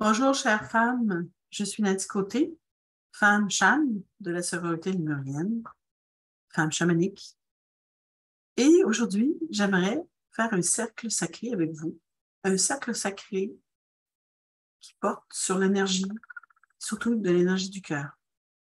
Bonjour, chère femme. Je suis Nadie Côté, femme chaman de la sororité lémurienne, femme chamanique. Et aujourd'hui, j'aimerais faire un cercle sacré avec vous. Un cercle sacré qui porte sur l'énergie, surtout de l'énergie du cœur,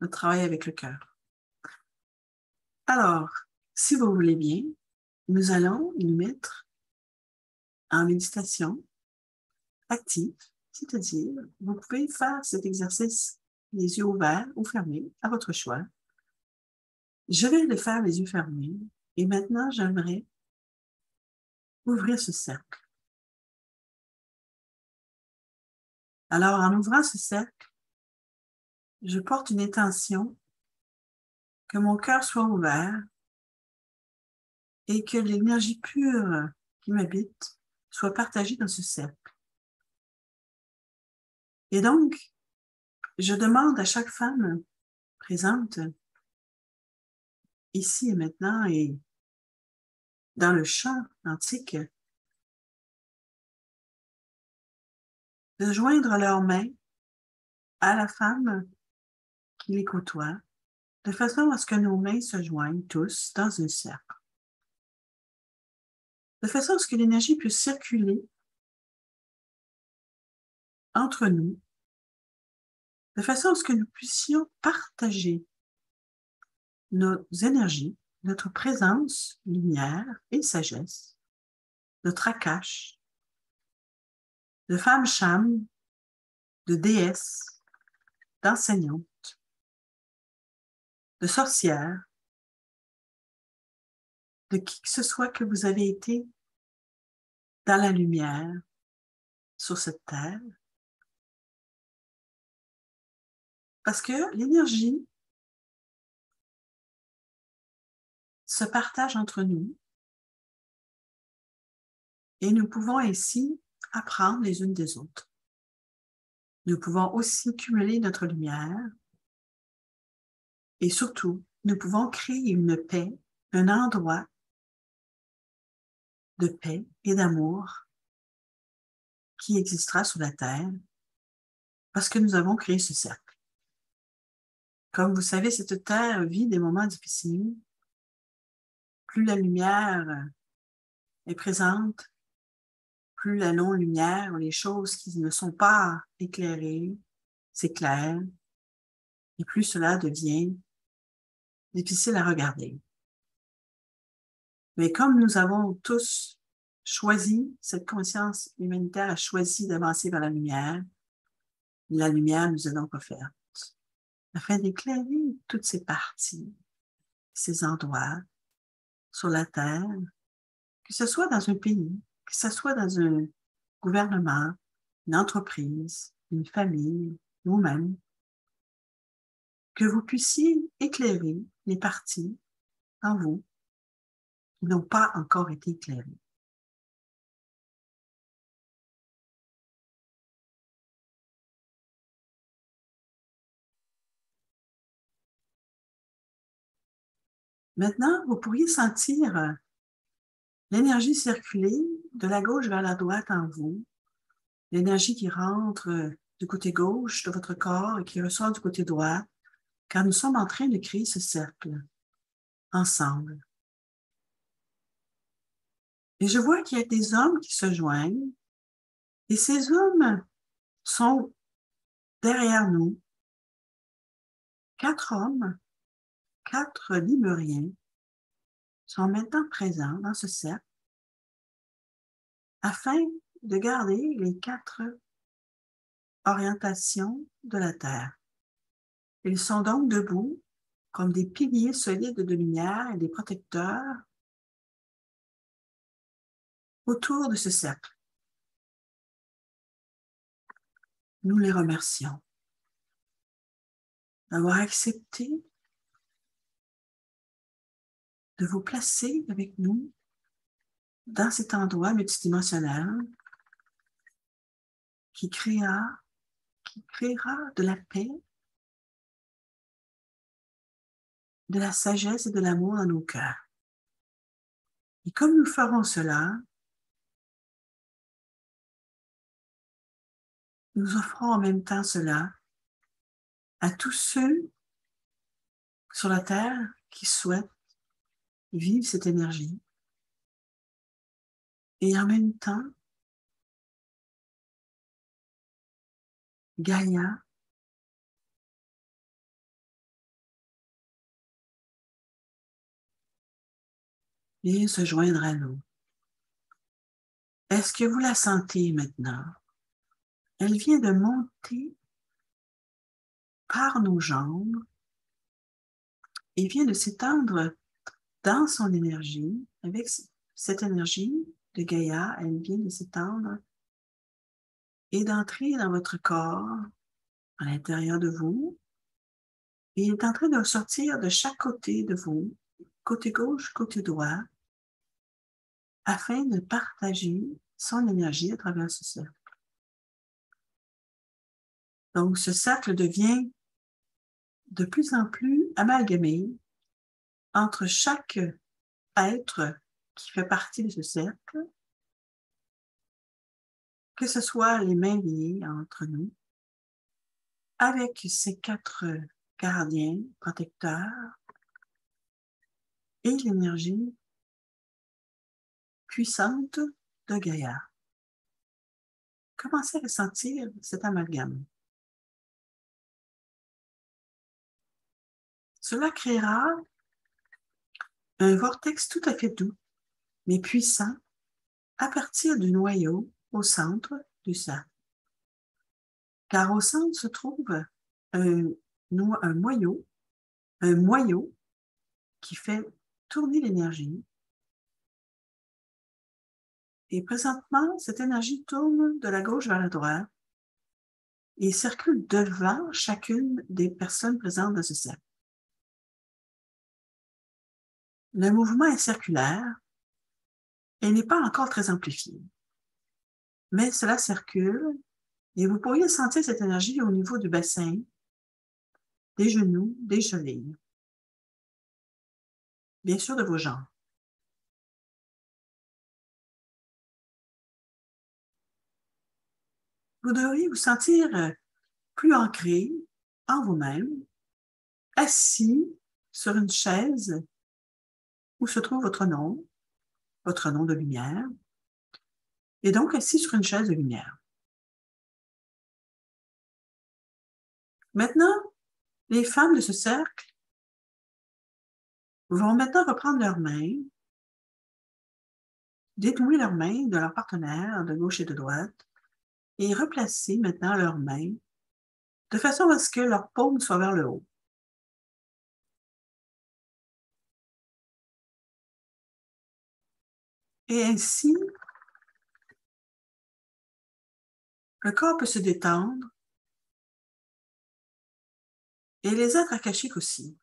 le travail avec le cœur. Alors, si vous voulez bien, nous allons nous mettre en méditation active, c'est-à-dire, vous pouvez faire cet exercice les yeux ouverts ou fermés, à votre choix. Je vais le faire les yeux fermés et maintenant, j'aimerais ouvrir ce cercle. Alors, en ouvrant ce cercle, je porte une intention que mon cœur soit ouvert et que l'énergie pure qui m'habite soit partagée dans ce cercle. Et donc, je demande à chaque femme présente ici et maintenant et dans le champ antique de joindre leurs mains à la femme qui les côtoie, de façon à ce que nos mains se joignent tous dans un cercle, de façon à ce que l'énergie puisse circuler entre nous, de façon à ce que nous puissions partager nos énergies, notre présence, lumière et sagesse, notre akash, de femme cham, de déesse, d'enseignante, de sorcière, de qui que ce soit que vous avez été dans la lumière sur cette terre, parce que l'énergie se partage entre nous et nous pouvons ainsi apprendre les unes des autres. Nous pouvons aussi cumuler notre lumière et surtout, nous pouvons créer une paix, un endroit de paix et d'amour qui existera sur la Terre parce que nous avons créé ce cercle. Comme vous savez, cette Terre vit des moments difficiles. Plus la lumière est présente, plus la non-lumière, les choses qui ne sont pas éclairées, s'éclairent, et plus cela devient difficile à regarder. Mais comme nous avons tous choisi, cette conscience humanitaire a choisi d'avancer vers la lumière nous est donc offerte afin d'éclairer toutes ces parties, ces endroits sur la Terre, que ce soit dans un pays, que ce soit dans un gouvernement, une entreprise, une famille, nous-mêmes, que vous puissiez éclairer les parties en vous qui n'ont pas encore été éclairées. Maintenant, vous pourriez sentir l'énergie circuler de la gauche vers la droite en vous, l'énergie qui rentre du côté gauche de votre corps et qui ressort du côté droit, car nous sommes en train de créer ce cercle ensemble. Et je vois qu'il y a des hommes qui se joignent, et ces hommes sont derrière nous, 4 hommes, 4 lémuriens sont maintenant présents dans ce cercle afin de garder les 4 orientations de la Terre. Ils sont donc debout comme des piliers solides de lumière et des protecteurs autour de ce cercle. Nous les remercions d'avoir accepté de vous placer avec nous dans cet endroit multidimensionnel qui créera de la paix, de la sagesse et de l'amour dans nos cœurs. Et comme nous ferons cela, nous offrons en même temps cela à tous ceux sur la Terre qui souhaitent vivre cette énergie. Et en même temps, Gaïa vient se joindre à nous. Est-ce que vous la sentez maintenant? Elle vient de monter par nos jambes et vient de s'étendre dans son énergie. Avec cette énergie de Gaïa, elle vient de s'étendre et d'entrer dans votre corps, à l'intérieur de vous, et est en train de sortir de chaque côté de vous, côté gauche, côté droit, afin de partager son énergie à travers ce cercle. Donc, ce cercle devient de plus en plus amalgamé entre chaque être qui fait partie de ce cercle, que ce soit les mains liées entre nous, avec ces 4 gardiens, protecteurs, et l'énergie puissante de Gaïa. Commencez à ressentir cet amalgame. Cela créera un vortex tout à fait doux, mais puissant, à partir du noyau au centre du cercle. Car au centre se trouve un moyau qui fait tourner l'énergie. Et présentement, cette énergie tourne de la gauche vers la droite et circule devant chacune des personnes présentes dans ce cercle. Le mouvement est circulaire et n'est pas encore très amplifié. Mais cela circule et vous pourriez sentir cette énergie au niveau du bassin, des genoux, des chevilles, bien sûr de vos jambes. Vous devriez vous sentir plus ancré en vous-même, assis sur une chaise où se trouve votre nom de lumière, et donc assis sur une chaise de lumière. Maintenant, les femmes de ce cercle vont maintenant reprendre leurs mains, dénouer leurs mains de leur partenaire de gauche et de droite, et replacer maintenant leurs mains de façon à ce que leurs paumes soient vers le haut. Et ainsi, le corps peut se détendre et les êtres akashiques aussi.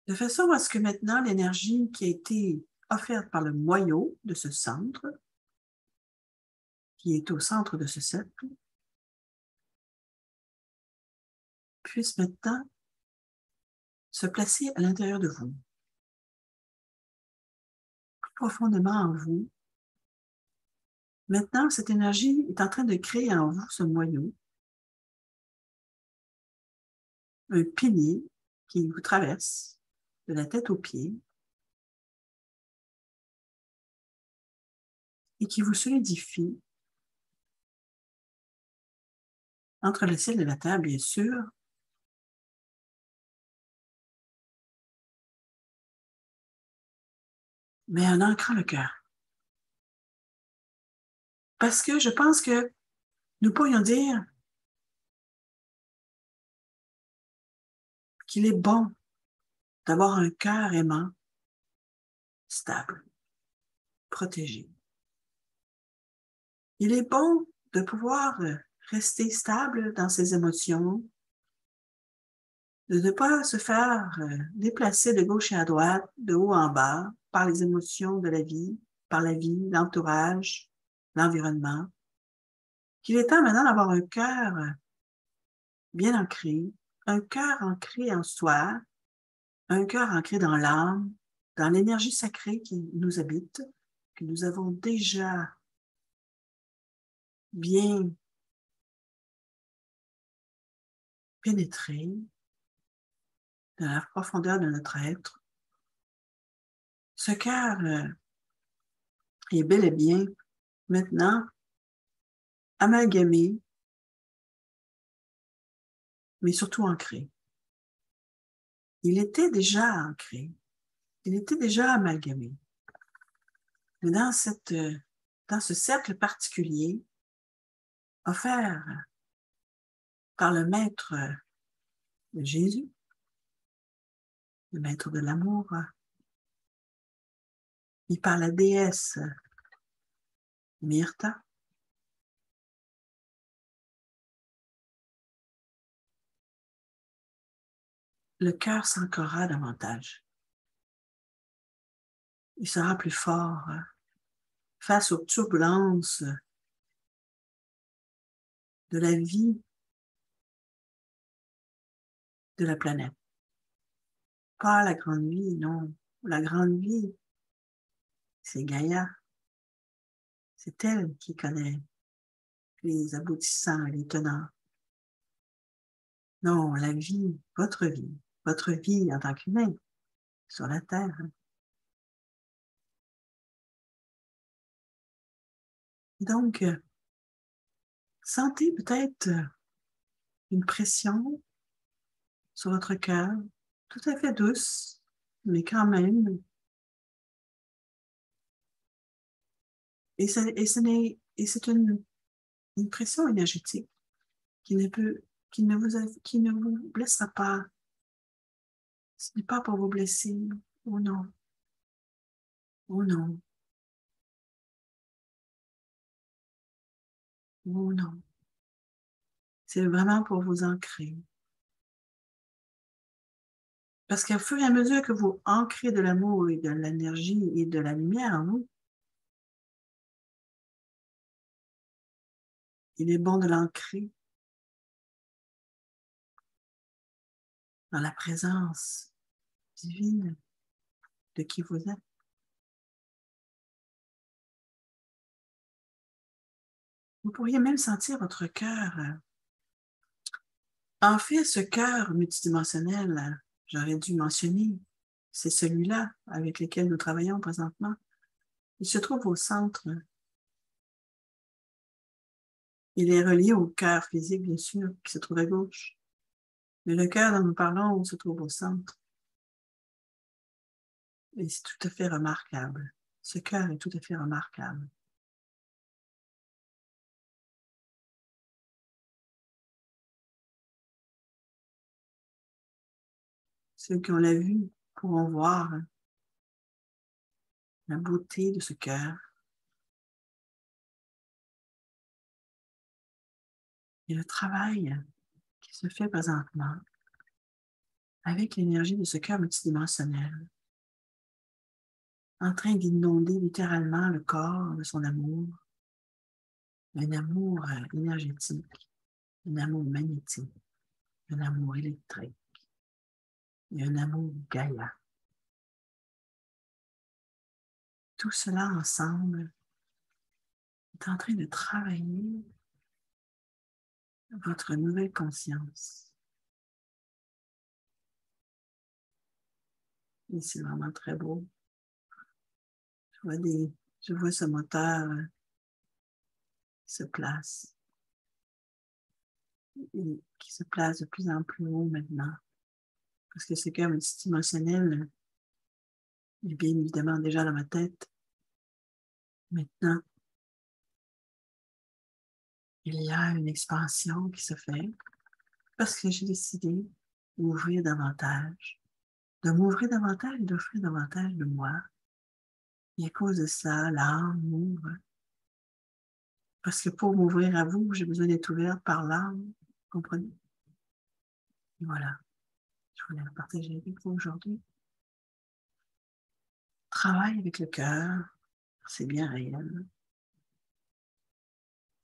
De façon à ce que maintenant l'énergie qui a été offerte par le moyau de ce centre, qui est au centre de ce cercle, puisse maintenant se placer à l'intérieur de vous, plus profondément en vous. Maintenant, cette énergie est en train de créer en vous ce moyau, un pilier qui vous traverse de la tête aux pieds et qui vous solidifie entre le ciel et la terre, bien sûr, mais en ancrant le cœur. Parce que je pense que nous pourrions dire qu'il est bon d'avoir un cœur aimant, stable, protégé. Il est bon de pouvoir rester stable dans ses émotions, de ne pas se faire déplacer de gauche et à droite, de haut en bas, par les émotions de la vie, par la vie, l'entourage, l'environnement. Qu'il est temps maintenant d'avoir un cœur bien ancré, un cœur ancré en soi, un cœur ancré dans l'âme, dans l'énergie sacrée qui nous habite, que nous avons déjà bien pénétrer dans la profondeur de notre être. Ce cœur est bel et bien maintenant amalgamé, mais surtout ancré. Il était déjà ancré, il était déjà amalgamé. Mais dans ce cercle particulier, offert par le maître de Jésus, le maître de l'amour, et par la déesse Myrta, le cœur s'ancrera davantage. Il sera plus fort face aux turbulences de la vie de la planète. Pas la grande vie, non. La grande vie, c'est Gaïa. C'est elle qui connaît les aboutissants et les tenants. Non, la vie en tant qu'humain sur la Terre. Donc, sentez peut-être une pression sur votre cœur, tout à fait douce, mais quand même. Et c'est une pression énergétique qui qui ne vous blessera pas. Ce n'est pas pour vous blesser. Oh non. Oh non. Oh non. C'est vraiment pour vous ancrer. Parce qu'au fur et à mesure que vous ancrez de l'amour et de l'énergie et de la lumière en vous, il est bon de l'ancrer dans la présence divine de qui vous êtes. Vous pourriez même sentir votre cœur. En fait, ce cœur multidimensionnel, j'aurais dû mentionner, c'est celui-là avec lequel nous travaillons présentement. Il se trouve au centre. Il est relié au cœur physique, bien sûr, qui se trouve à gauche. Mais le cœur dont nous parlons se trouve au centre. Et c'est tout à fait remarquable. Ce cœur est tout à fait remarquable. Ceux qui ont la vue pourront voir la beauté de ce cœur et le travail qui se fait présentement avec l'énergie de ce cœur multidimensionnel, en train d'inonder littéralement le corps de son amour, un amour énergétique, un amour magnétique, un amour électrique et un amour Gaïa. Tout cela ensemble est en train de travailler votre nouvelle conscience. Et c'est vraiment très beau. Je vois ce moteur qui se place, et qui se place de plus en plus haut maintenant. Parce que ce cœur multidimensionnel est bien évidemment déjà dans ma tête. Maintenant, il y a une expansion qui se fait parce que j'ai décidé d'ouvrir davantage, de m'ouvrir davantage et d'offrir davantage de moi. Et à cause de ça, l'âme m'ouvre. Parce que pour m'ouvrir à vous, j'ai besoin d'être ouverte par l'âme. Vous comprenez? Et voilà, je voulais le partager avec vous aujourd'hui. Travail avec le cœur, c'est bien réel.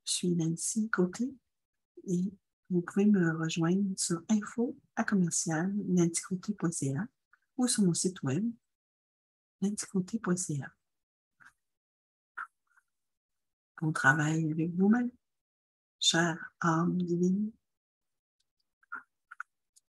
Je suis Nancy Côté et vous pouvez me rejoindre sur info@nancycoté.ca ou sur mon site web nancycoté.ca. On travaille avec vous-même. chère âme divine.